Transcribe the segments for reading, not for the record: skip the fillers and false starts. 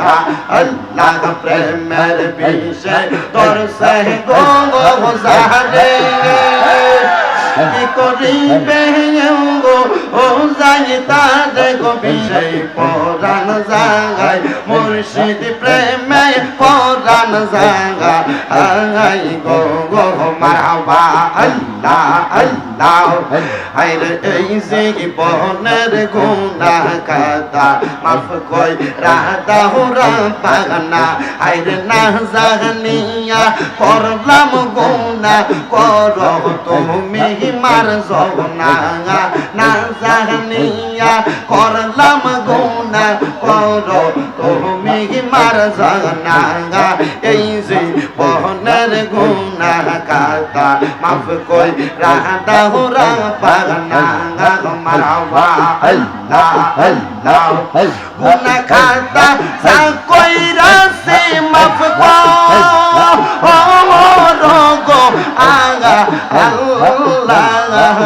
আল্লাহ আল্লাহ প্রেমের বিষে তোর সে গো জানে কি করিবে গো ও যাই তারে গো বিষয় পরাণ জাগায় মুর্শিদ প্রেমে পরাণ জাগায় গো গো মারহাবা আল্লাহ আল্লাহ আইরে এই জীবনের গুনাহ কাদা মাফ কই রাধা রাব্বানা আইরে না জানিয়া করলাম গুনাহ করো তুমি মার জনা না জানিয়া করলাম গুনাহ করো তুমি মার জনা এই জীবনের গুনাহ কাদা মাফ কই রাধা রাব্বানা মারহাবা আল্লাহ আল্লাহ গুনাহ খাতা সা কইরা সে মাফ করো গো আগা আল্লাহ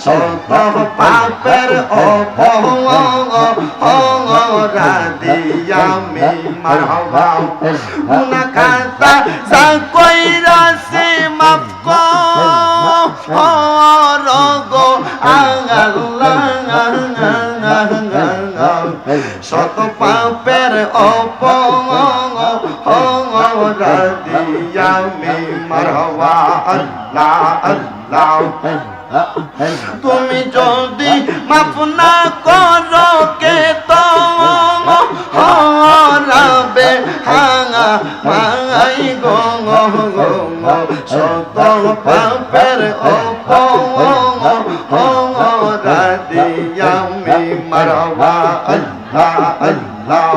শত পাপের অপরাধী আমি মারহাবা গুনাহ খাতা সা কইরা সে মাফ করো গো আল্লাহ শত পাপের অপরাধী আমি মারহাবা আল্লাহ আল্লাহ তুমি যদি মাফ না করো কে তো হরাবে হাঙা মাই গো শত পাপের অপরাধী আমি মারহাবা আল্লাহ আল্লাহ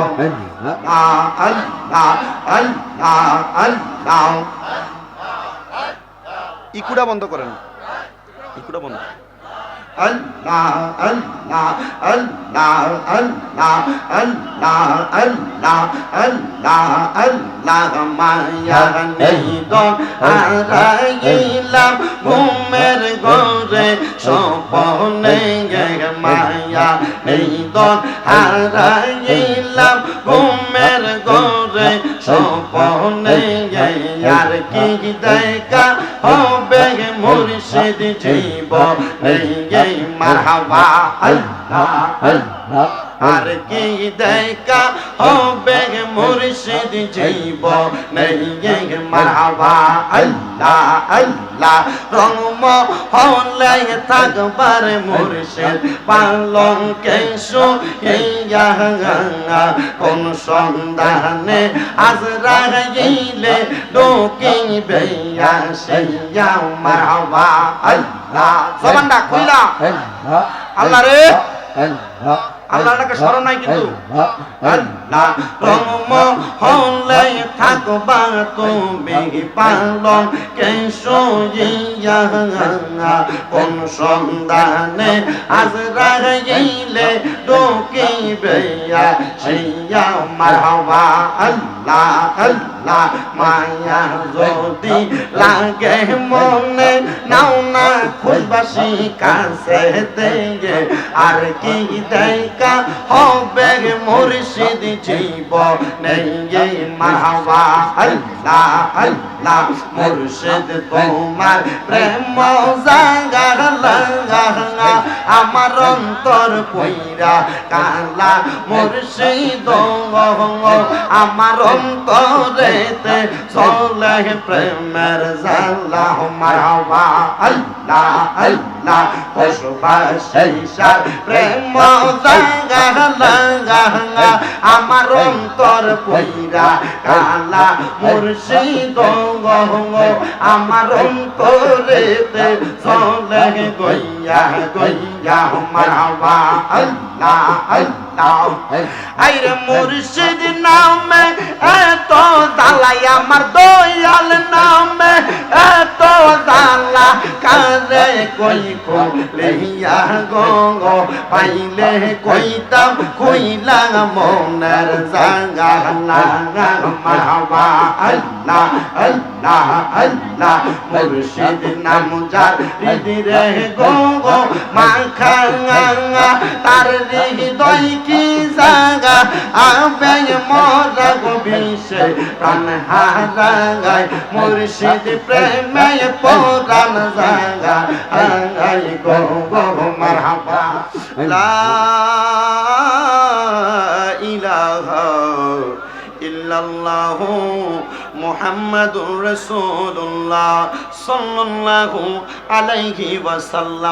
আল্লাহ আল্লাহ আল্লাহ ইকুড়া বন্ধ করেন ইকুড়া বন্ধ আল্লাহ আল্লাহ আল্লাহ আল্লাহ আল্লাহ আল্লাহ আল্লাহ আল্লাহ মায়া নিদন হারাইলাম ঘুমের ঘরে স্বপ্নে মায়া নিদন হারাইলাম ঘুমের ঘরে স্বপ্নে আর কি দেখা হবে মুর্শিদ জীবনে মারহাবা আল্লাহ আল্লাহ আর কি দেখা হবে মুর্শিদ জীবনে মারহাবা আল্লাহ আল্লাহ রঙম হলে থাকবার মুর্শিদ পালং কেশো ইয়া কোন সন্ধানে আজরাইলে ডোকিবে আসিয়া মারহাবা আল্লাহ জবানটা খুইলা আল্লাহ রে আল্লাহটাকে স্মরণ নাই কিন্তু আল্লাহ রঙম হলে থাকবা তুমি পালন কেশো ইয়া কোন সন্ধানে আজরাইলে ডোকিবে আসিয়া মারহাবা আল্লাহ আল্লাহ মায়া যদি লাগে মনে নাও না খুশবাসী কাছে দিয়ে আর কি দেখা হবে মুর্শিদ জীবনে মারহাবা আল্লাহ আল্লাহ মুর্শিদ তোমার প্রেম জাগা লাগা আমার অন্তর পইরা কালা মুর্শিদ আমার অন্তরেতে চলে প্রেমের জালা মারহাবা আল্লাহ আল্লাহ খুশবাসীর প্রেম জাগা লাগা আমার অন্তর পইরা কালা মুর্শিদ আমার অন্তরেতে চলে গইয়া গইয়া মারহাবা আল্লাহ আল্লাহ আইরে মুর্শিদ নামে এত দালাই আমার দয়াল নামে এত দালা কারে কই কইয়া গো পাইলে কইতাম কইলা মনের জাগা লাগা মারহাবা আল্লাহ আল্লাহ আল্লাহ মুর্শিদ নাম যার হৃদয়ে গো মাখা তার হৃদয় কি জাগা আবে মোরা গো বিশ্বে প্রাণ হারায় মুর্শিদ প্রেমে পরাণ জাগা আই গো মারহাবা লা ইলাহা ইল্লাল্লাহু মুহাম্মাদুর রাসূলুল্লাহ সাল্লাল্লাহু আলাইহি ওয়াসাল্লাম।